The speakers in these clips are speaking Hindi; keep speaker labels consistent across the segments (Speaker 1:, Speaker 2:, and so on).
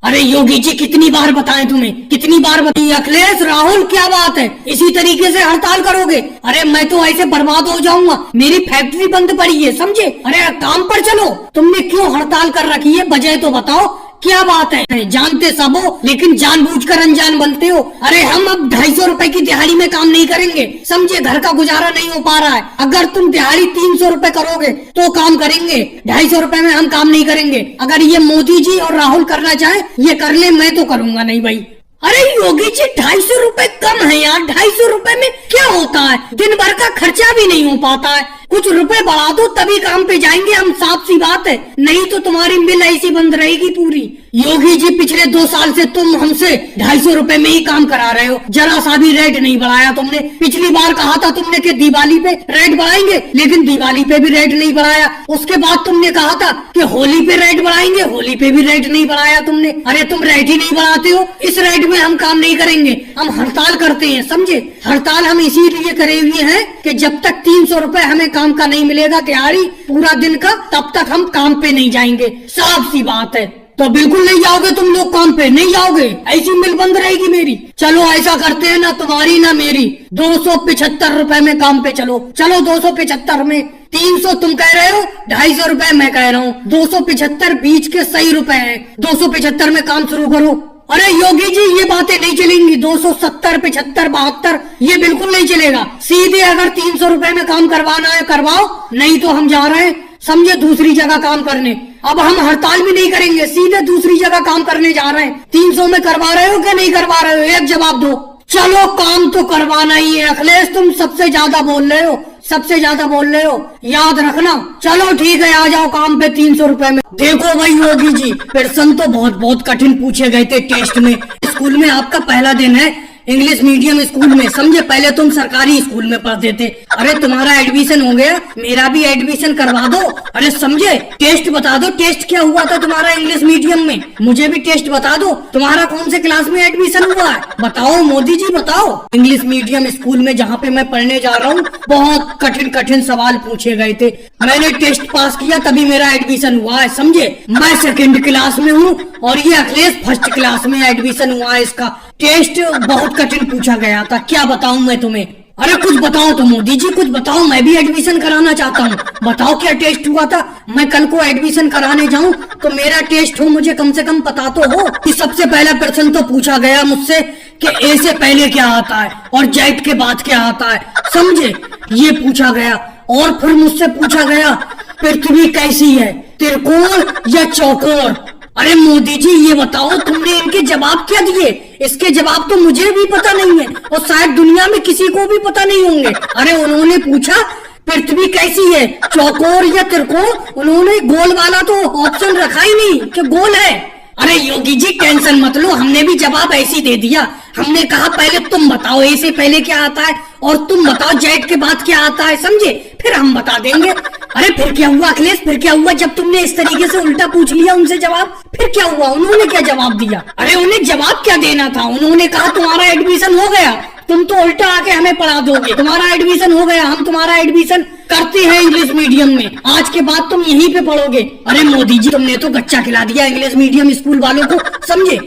Speaker 1: अरे योगी जी कितनी बार बताएं तुम्हें, कितनी बार बताएं। अखिलेश राहुल क्या बात है, इसी तरीके से हड़ताल करोगे? अरे मैं तो ऐसे बर्बाद हो जाऊंगा, मेरी फैक्ट्री बंद पड़ी है समझे। अरे काम पर चलो। तुमने क्यों हड़ताल कर रखी है, वजह तो बताओ, क्या बात है? जानते सब हो लेकिन जानबूझकर अनजान बनते हो। अरे हम अब 250 रुपए की दिहाड़ी में काम नहीं करेंगे समझे, घर का गुजारा नहीं हो पा रहा है। अगर तुम दिहाड़ी 300 रुपए करोगे तो काम करेंगे, 250 रुपए में हम काम नहीं करेंगे। अगर ये मोदी जी और राहुल करना चाहे ये कर ले, मैं तो करूंगा नहीं भाई। अरे योगी जी 250 रुपए कम है यार, 250 रुपए में क्या होता है, दिन भर का खर्चा भी नहीं हो पाता है। कुछ रुपए बढ़ा दो तभी काम पे जाएंगे हम, साफ सी बात है, नहीं तो तुम्हारी मिल ऐसी बंद रहेगी पूरी। योगी जी पिछले 2 साल से तुम हमसे 250 रुपए में ही काम करा रहे हो, जरा सा भी रेट नहीं बढ़ाया तुमने। पिछली बार कहा था तुमने कि दिवाली पे रेट बढ़ाएंगे, लेकिन दिवाली पे भी रेट नहीं बढ़ाया। उसके बाद तुमने कहा था कि होली पे रेट बढ़ाएंगे, होली पे भी रेट नहीं बढ़ाया तुमने। अरे तुम रेट ही नहीं बढ़ाते हो, इस रेट में हम काम नहीं करेंगे, हम हड़ताल करते हैं समझे। हड़ताल हम इसीलिए करे हुए हैं कि जब तक 300 रुपए हमें काम का नहीं मिलेगा दिहाड़ी पूरा दिन का, तब तक हम काम पे नहीं जाएंगे, साफ सी बात है। तो बिल्कुल नहीं जाओगे तुम लोग काम पे, नहीं जाओगे, ऐसी मिल बंद रहेगी मेरी। चलो ऐसा करते हैं ना तुम्हारी ना मेरी, 275 रुपए में काम पे चलो। चलो 275 में, 300 तुम कह रहे हो, 250 रुपए मैं कह रहा हूँ, 275 बीच के सही रुपए हैं। 275 में काम शुरू करो। अरे योगी जी ये बातें नहीं चलेंगी, 270, 75, 72 ये बिल्कुल नहीं चलेगा। सीधे अगर 300 रुपए में काम करवाना है करवाओ, नहीं तो हम जा रहे हैं समझे दूसरी जगह काम करने। अब हम हड़ताल भी नहीं करेंगे, सीधे दूसरी जगह काम करने जा रहे हैं। 300 में करवा रहे हो क्या नहीं करवा रहे हो, एक जवाब दो। चलो काम तो करवाना ही है। अखिलेश तुम सबसे ज्यादा बोल रहे हो, सबसे ज्यादा बोल रहे हो, याद रखना। चलो ठीक है आ जाओ काम पे 300 रुपए में। देखो भाई योगी जी प्रश्न तो बहुत कठिन पूछे गए थे टेस्ट में। स्कूल में आपका पहला दिन है इंग्लिश मीडियम स्कूल में समझे, पहले तुम सरकारी स्कूल में पढ़ते थे। अरे तुम्हारा एडमिशन हो गया, मेरा भी एडमिशन करवा दो। अरे समझे, टेस्ट बता दो, टेस्ट क्या हुआ था तुम्हारा इंग्लिश मीडियम में, मुझे भी टेस्ट बता दो। तुम्हारा कौन से क्लास में एडमिशन हुआ है बताओ मोदी जी बताओ। इंग्लिश मीडियम स्कूल में जहाँ पे मैं पढ़ने जा रहा हूँ बहुत कठिन सवाल पूछे गए थे। मैंने टेस्ट पास किया तभी मेरा एडमिशन हुआ है समझे। मैं 2nd क्लास में हूँ और ये अखिलेश 1st क्लास में एडमिशन हुआ है। इसका टेस्ट बहुत कठिन पूछा गया था, क्या बताऊं मैं तुम्हें। अरे कुछ बताओ तो मोदी जी, कुछ बताओ, मैं भी एडमिशन कराना चाहता हूँ। बताओ क्या टेस्ट हुआ था, मैं कल को एडमिशन कराने जाऊँ तो मेरा टेस्ट हो, मुझे कम से कम पता तो हो कि सबसे पहला प्रश्न तो पूछा गया मुझसे कि ए से पहले क्या आता है और जेड के बाद क्या आता है समझे, ये पूछा गया। और फिर मुझसे पूछा गया पृथ्वी कैसी है, त्रिकोण या चौकोर। अरे मोदी जी ये बताओ तुमने इनके जवाब क्या दिए, इसके जवाब तो मुझे भी पता नहीं है और शायद दुनिया में किसी को भी पता नहीं होंगे। अरे उन्होंने पूछा पृथ्वी कैसी है, चौकोर या त्रिकोण, उन्होंने गोल वाला तो ऑप्शन रखा ही नहीं कि गोल है। अरे योगी जी टेंशन मत लो, हमने भी जवाब ऐसे दे दिया। हमने कहा पहले तुम बताओ ए से पहले क्या आता है और तुम बताओ जेड के बाद क्या आता है समझे, फिर हम बता देंगे। अरे फिर क्या हुआ अखिलेश, फिर क्या हुआ जब तुमने इस तरीके से उल्टा पूछ लिया उनसे जवाब, फिर क्या हुआ, उन्होंने क्या जवाब दिया? अरे उन्हें जवाब क्या देना था, उन्होंने कहा तुम्हारा एडमिशन हो गया, तुम तो उल्टा आके हमें पढ़ा दोगे, तुम्हारा एडमिशन हो गया, हम तुम्हारा एडमिशन करते हैं इंग्लिश मीडियम में, आज के बाद तुम यहीं पे पढ़ोगे। अरे मोदी जी तुमने तो गच्चा खिला दिया इंग्लिश मीडियम स्कूल वालों को समझे।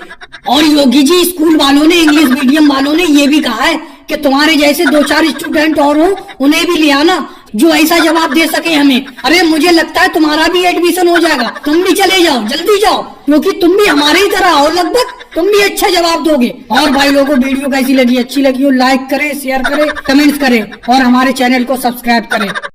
Speaker 1: और योगी जी स्कूल वालों ने, इंग्लिश मीडियम वालों ने ये भी कहा है कि तुम्हारे जैसे 2-4 स्टूडेंट और हो उन्हें भी ले आना जो ऐसा जवाब दे सके हमें। अरे मुझे लगता है तुम्हारा भी एडमिशन हो जाएगा, तुम भी चले जाओ, जल्दी जाओ, क्योंकि तुम भी हमारे ही तरह हो लगभग, तुम भी अच्छा जवाब दोगे। और भाई लोगों वीडियो कैसी लगी, अच्छी लगी हो लाइक करें, शेयर करें, कमेंट्स करें और हमारे चैनल को सब्सक्राइब करें।